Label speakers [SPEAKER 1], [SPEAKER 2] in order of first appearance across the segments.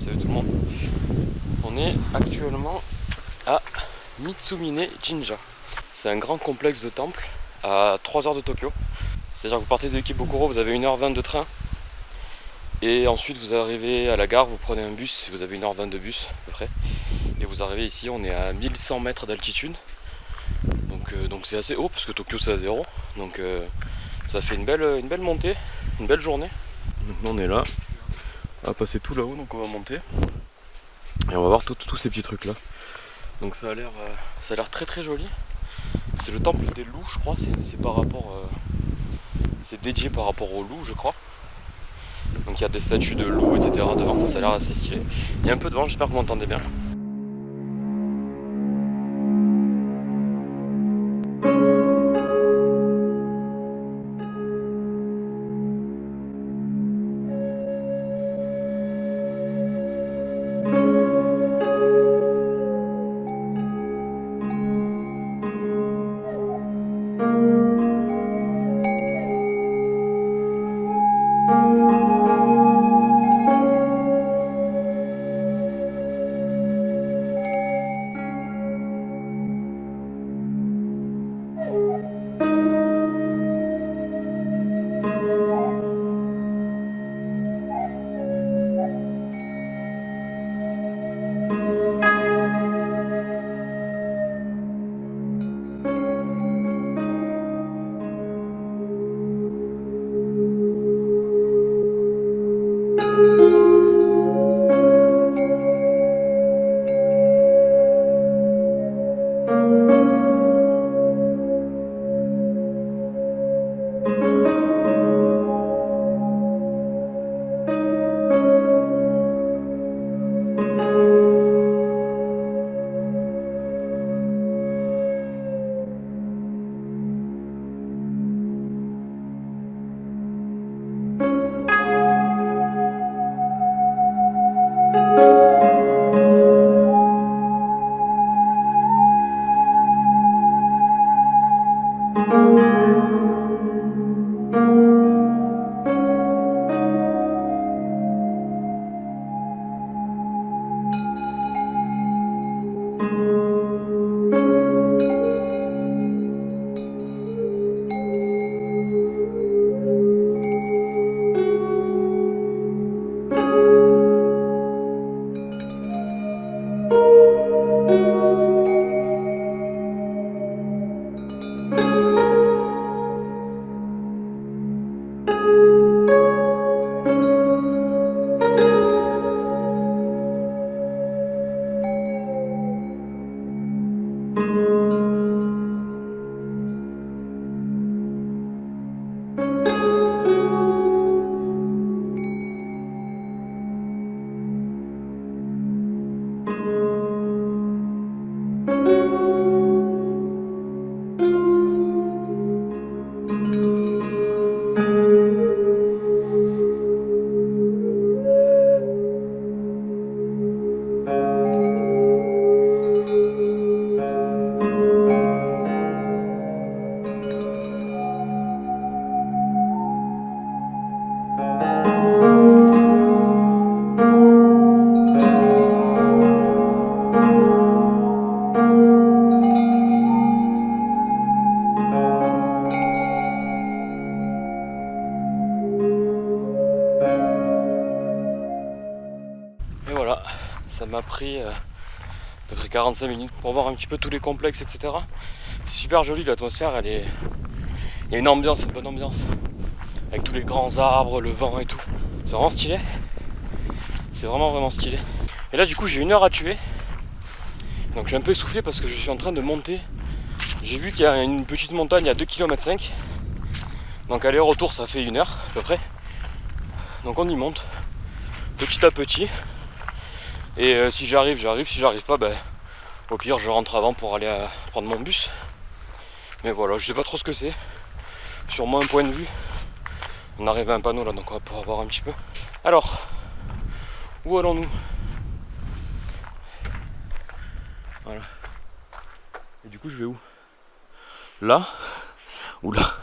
[SPEAKER 1] salut tout le monde. On est actuellement à Mitsumine Jinja. C'est un grand complexe de temples à 3 heures de Tokyo. C'est-à-dire que vous partez de Ikebukuro, vous avez 1h20 de train. Et ensuite vous arrivez à la gare, vous prenez un bus, vous avez 1h20 de bus à peu près. Et vous arrivez ici, on est à 1100 mètres d'altitude. Donc c'est assez haut parce que Tokyo c'est à 0. Donc ça fait une belle montée, une belle journée. Donc nous on est là, à passer tout là-haut, donc on va monter. Et on va voir tous ces petits trucs là. Donc ça a l'air très joli. C'est le temple des loups je crois, c'est par rapport c'est dédié par rapport aux loups je crois. Donc il y a des statues de loups etc devant, ça a l'air assez stylé. Il y a un peu de vent, j'espère que vous m'entendez bien. Et voilà, ça m'a pris à peu près 45 minutes pour voir un petit peu tous les complexes, etc. C'est super joli, l'atmosphère, il y a une ambiance, une bonne ambiance. Avec tous les grands arbres, le vent et tout. C'est vraiment stylé. C'est vraiment stylé. Et là du coup j'ai 1 heure à tuer. Donc je suis un peu essoufflé parce que je suis en train de monter. J'ai vu qu'il y a une petite montagne à 2,5 km. Donc aller-retour ça fait 1 heure à peu près. Donc on y monte petit à petit. Et si j'arrive, si j'arrive pas, ben, au pire je rentre avant pour aller prendre mon bus. Mais voilà, je sais pas trop ce que c'est. Sur mon point de vue, on arrive à un panneau là, donc on va pouvoir voir un petit peu. Alors, où allons-nous? Voilà. Et du coup je vais où? Là? Ou là?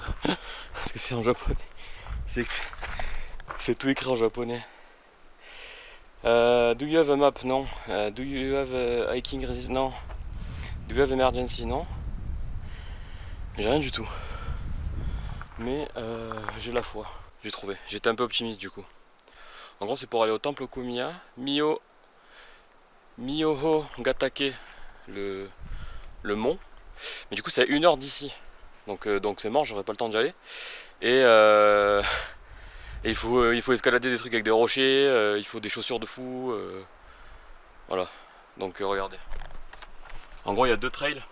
[SPEAKER 1] Parce que c'est en japonais. C'est tout écrit en japonais. Do you have a map? Non. Do you have a hiking resist? Non. Do you have emergency? Non. J'ai rien du tout. Mais j'ai la foi. J'ai trouvé. J'étais un peu optimiste du coup. En gros, c'est pour aller au temple Komiya. Miyoho Gatake, le mont. Mais du coup, c'est à 1 heure d'ici. Donc c'est mort, j'aurais pas le temps d'y aller. Et, et il faut escalader des trucs avec des rochers, il faut des chaussures de fou. Voilà. Donc regardez. En gros, il y a 2 trails.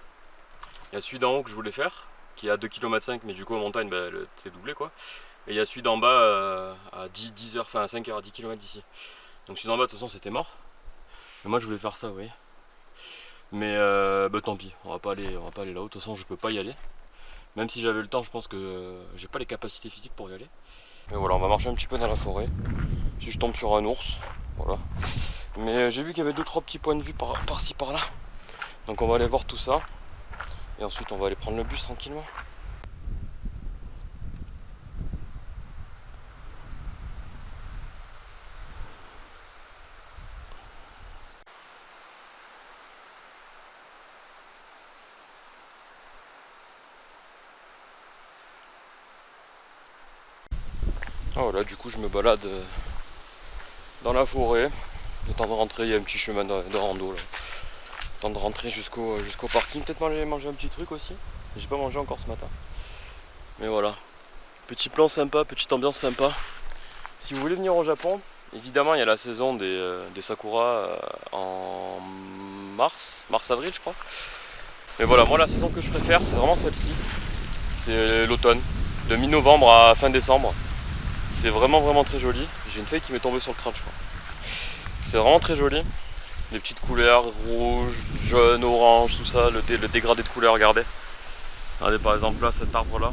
[SPEAKER 1] Il y a celui d'en haut que je voulais faire, qui est à 2,5 km, mais du coup en montagne, bah, c'est doublé quoi. Et il y a celui d'en bas à 10 heures, enfin à 5 heures, à 10 km d'ici. Donc celui d'en bas, de toute façon, c'était mort. Et moi, je voulais faire ça, vous voyez. Mais bah, tant pis, on va pas aller là-haut. De toute façon, je peux pas y aller. Même si j'avais le temps, je pense que j'ai pas les capacités physiques pour y aller. Mais voilà, on va marcher un petit peu dans la forêt. Si je tombe sur un ours, voilà. Mais j'ai vu qu'il y avait 2-3 petits points de vue par-ci par-là. Donc on va aller voir tout ça. Et ensuite on va aller prendre le bus tranquillement. Ah voilà, du coup je me balade dans la forêt. Le temps de rentrer, il y a un petit chemin de rando là. Le temps de rentrer jusqu'au parking. Peut-être manger un petit truc aussi. J'ai pas mangé encore ce matin. Mais voilà. Petit plan sympa, petite ambiance sympa. Si vous voulez venir au Japon, évidemment il y a la saison des sakuras en mars-avril je crois. Mais voilà, moi la saison que je préfère c'est vraiment celle-ci. C'est l'automne, de mi-novembre à fin décembre. C'est vraiment très joli. J'ai une feuille qui m'est tombée sur le crâne je crois. C'est vraiment très joli. Des petites couleurs, rouge, jaune, orange, tout ça, le dégradé de couleurs, regardez. Regardez par exemple là cet arbre là.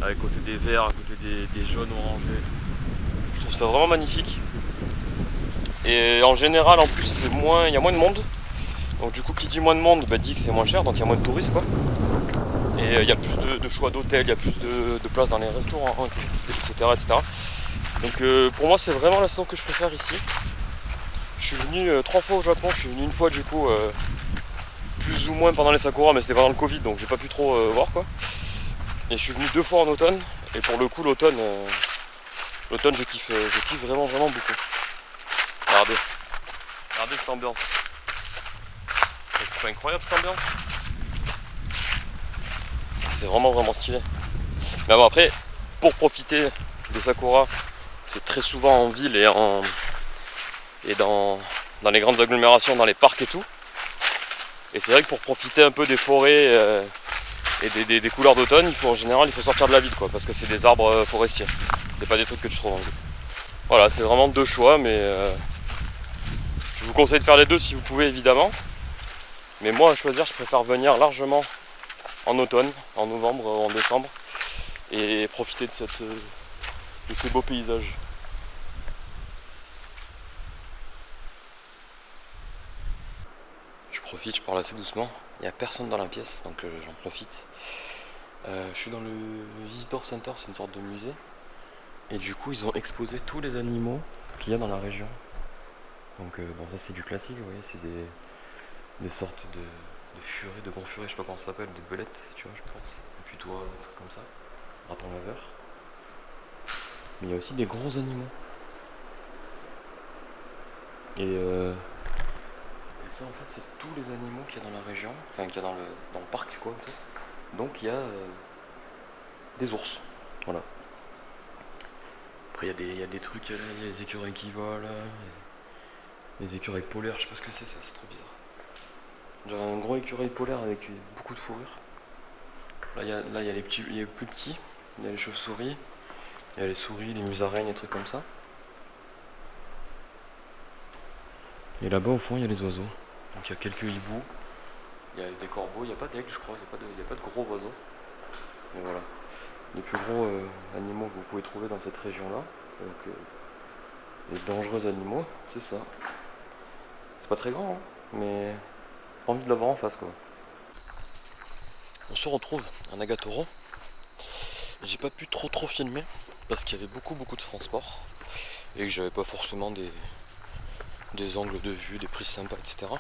[SPEAKER 1] À côté des verts, à côté des jaunes orangés. Je trouve ça vraiment magnifique. Et en général en plus il y a moins de monde. Donc du coup qui dit moins de monde bah, dit que c'est moins cher, donc il y a moins de touristes quoi. Et il y a plus de choix d'hôtels, il y a plus de places dans les restaurants, etc. Donc pour moi c'est vraiment la saison que je préfère ici. Je suis venu 3 fois au Japon, je suis venu une fois du coup plus ou moins pendant les sakura, mais c'était pendant le Covid donc j'ai pas pu trop voir quoi. Et je suis venu 2 fois en automne, et pour le coup l'automne je kiffe vraiment beaucoup. Regardez cette ambiance. C'est incroyable cette ambiance. C'est vraiment stylé. Mais bon après, pour profiter des sakuras, c'est très souvent en ville et dans les grandes agglomérations, dans les parcs et tout. Et c'est vrai que pour profiter un peu des forêts et des couleurs d'automne, en général il faut sortir de la ville quoi, parce que c'est des arbres forestiers. C'est pas des trucs que tu trouves en ville. Voilà, c'est vraiment 2 choix, mais je vous conseille de faire les 2 si vous pouvez évidemment. Mais moi à choisir, je préfère venir largement en automne, en novembre, en décembre, et profiter de ces beaux paysages. Je profite, je parle assez doucement. Il n'y a personne dans la pièce, donc j'en profite. Je suis dans le Visitor Center, c'est une sorte de musée. Et du coup, ils ont exposé tous les animaux qu'il y a dans la région. Donc bon, ça c'est du classique, vous voyez, c'est des sortes de furets, de grands furets, je sais pas comment ça s'appelle, de belettes, tu vois, je pense. Et puis toi, un truc comme ça, raton laveur. Mais il y a aussi des gros animaux. Et ça en fait c'est tous les animaux qu'il y a dans la région, enfin qu'il y a dans le parc quoi. Donc il y a des ours, voilà. Après il y a des trucs, il y a les écureuils qui volent, les écureuils polaires, je sais pas ce que c'est ça, c'est trop bizarre. J'ai un gros écureuil polaire avec beaucoup de fourrure. Là il y a les petits, il y a les plus petits, il y a les chauves-souris, il y a les souris, les musaraignes, des trucs comme ça. Et là-bas au fond il y a les oiseaux. Donc il y a quelques hiboux, il y a des corbeaux, il n'y a pas d'aigle je crois, il n'y a pas de gros oiseaux. Mais voilà, les plus gros animaux que vous pouvez trouver dans cette région-là. Donc les dangereux animaux, c'est ça. C'est pas très grand, hein, mais envie de l'avoir en face quoi. On se retrouve à Nagatoro. J'ai pas pu trop filmer parce qu'il y avait beaucoup de transport et que j'avais pas forcément des des angles de vue, des prises sympas, etc.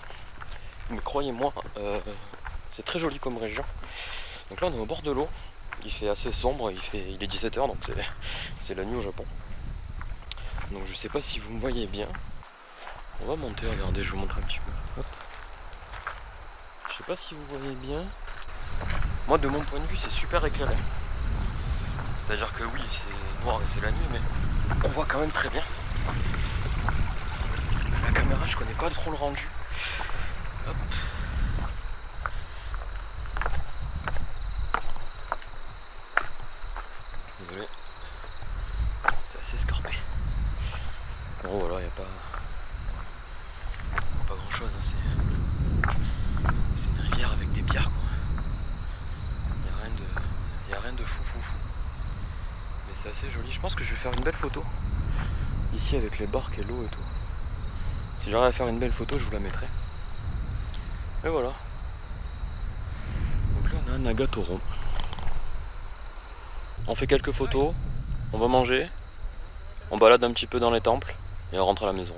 [SPEAKER 1] Mais croyez-moi, c'est très joli comme région. Donc là on est au bord de l'eau, il fait assez sombre, il est 17h, donc c'est la nuit au Japon. Donc je sais pas si vous me voyez bien. On va monter, regardez, je vous montre un petit peu. Hop. Je sais pas si vous voyez bien. Moi de mon point de vue c'est super éclairé. C'est-à-dire que oui, c'est noir et c'est la nuit, mais on voit quand même très bien. La caméra, je connais pas trop le rendu. Hop. Désolé. C'est assez escarpé. Bon voilà, il n'y a pas grand chose. Hein. C'est une rivière avec des pierres, quoi. Il n'y a rien de fou. Mais c'est assez joli. Je pense que je vais faire une belle photo. Ici avec les barques et l'eau et tout. Si j'arrive à faire une belle photo, je vous la mettrai. Et voilà. Donc là on a un Nagatoro. On fait quelques photos, on va manger, on balade un petit peu dans les temples et on rentre à la maison.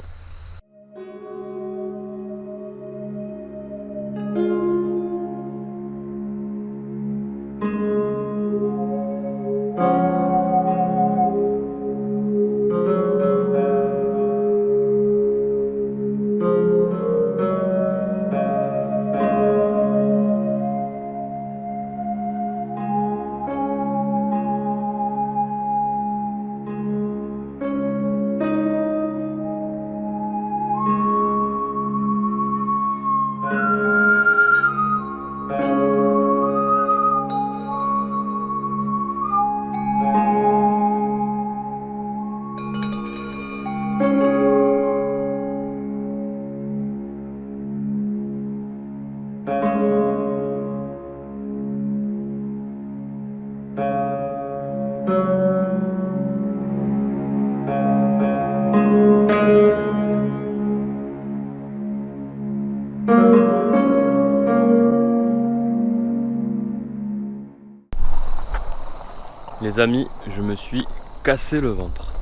[SPEAKER 1] Les amis, je me suis cassé le ventre.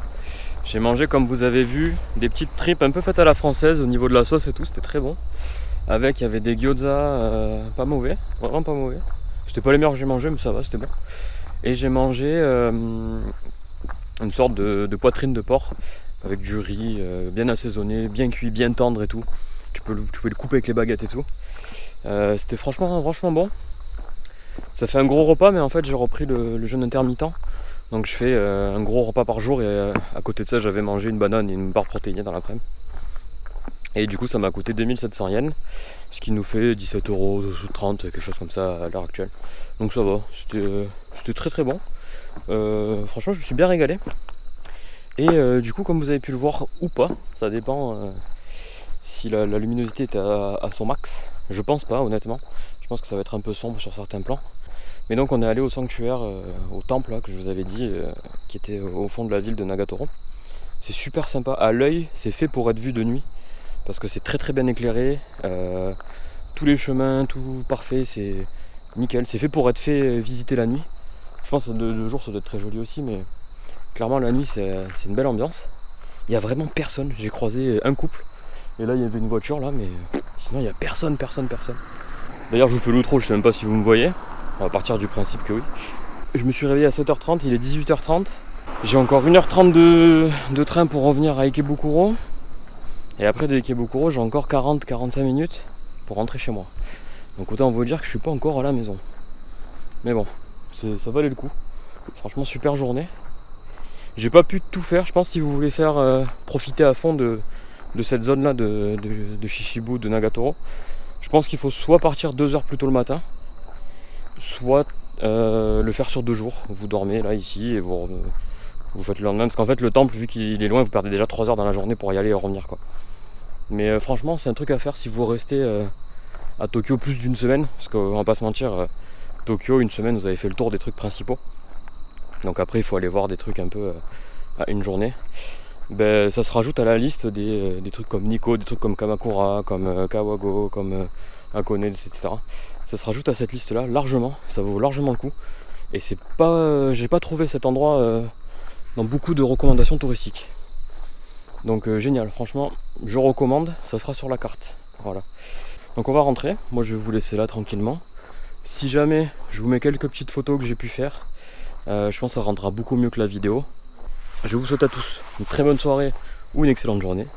[SPEAKER 1] J'ai mangé, comme vous avez vu, des petites tripes un peu faites à la française au niveau de la sauce et tout, c'était très bon. Avec, il y avait des gyoza pas mauvais, vraiment pas mauvais. C'était pas les meilleurs que j'ai mangé, mais ça va, c'était bon. Et j'ai mangé une sorte de poitrine de porc avec du riz bien assaisonné, bien cuit, bien tendre et tout. Tu peux le couper avec les baguettes et tout. C'était franchement bon. Ça fait un gros repas, mais en fait j'ai repris le jeûne intermittent. Donc je fais un gros repas par jour et à côté de ça j'avais mangé une banane et une barre protéinée dans l'après-midi. Et du coup ça m'a coûté 2700 yens, ce qui nous fait 17,30 €, quelque chose comme ça à l'heure actuelle. Donc ça va, c'était très bon. Franchement je me suis bien régalé. Et du coup comme vous avez pu le voir ou pas, ça dépend si la luminosité est à son max. Je pense pas honnêtement, je pense que ça va être un peu sombre sur certains plans. Mais donc on est allé au sanctuaire, au temple là, que je vous avais dit, qui était au fond de la ville de Nagatoro. C'est super sympa, à l'œil c'est fait pour être vu de nuit, parce que c'est très bien éclairé, tous les chemins, tout parfait, c'est nickel, c'est fait pour être fait visiter la nuit. Je pense que de jour ça doit être très joli aussi, mais clairement la nuit c'est une belle ambiance. Il n'y a vraiment personne, j'ai croisé un couple, et là il y avait une voiture là, mais sinon il n'y a personne. D'ailleurs je vous fais l'outro, je sais même pas si vous me voyez. On va partir du principe que oui. Je me suis réveillé à 7h30, il est 18h30. J'ai encore 1h30 de train pour revenir à Ikebukuro. Et après de Ikebukuro, j'ai encore 40-45 minutes pour rentrer chez moi. Donc autant vous dire que je suis pas encore à la maison. Mais bon, ça valait le coup. Franchement, super journée. J'ai pas pu tout faire. Je pense que si vous voulez faire profiter à fond de cette zone là de Chichibu, de Nagatoro, je pense qu'il faut soit partir 2 heures plus tôt le matin, soit le faire sur 2 jours. Vous dormez là ici et vous faites le lendemain, parce qu'en fait le temple, vu qu'il est loin, vous perdez déjà 3 heures dans la journée pour y aller et revenir quoi. Mais franchement c'est un truc à faire si vous restez à Tokyo plus d'une semaine, parce qu'on va pas se mentir, Tokyo, une semaine vous avez fait le tour des trucs principaux, donc après il faut aller voir des trucs un peu à une journée. Ben, ça se rajoute à la liste des trucs comme Nikko, des trucs comme Kamakura, comme Kawago, comme Hakone, etc. Ça se rajoute à cette liste là largement, ça vaut largement le coup. Et c'est pas, j'ai pas trouvé cet endroit dans beaucoup de recommandations touristiques. Donc génial, franchement, je recommande, ça sera sur la carte. Voilà. Donc on va rentrer, moi je vais vous laisser là tranquillement. Si jamais je vous mets quelques petites photos que j'ai pu faire, je pense que ça rendra beaucoup mieux que la vidéo. Je vous souhaite à tous une très bonne soirée ou une excellente journée.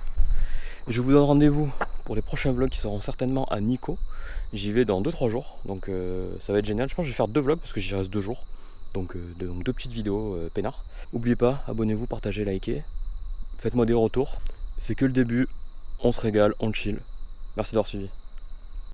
[SPEAKER 1] Et je vous donne rendez-vous pour les prochains vlogs qui seront certainement à Nikko. J'y vais dans 2-3 jours, donc ça va être génial. Je pense que je vais faire 2 vlogs parce que j'y reste 2 jours. Donc 2 petites vidéos peinard. N'oubliez pas, abonnez-vous, partagez, likez. Faites-moi des retours. C'est que le début, on se régale, on chill. Merci d'avoir suivi.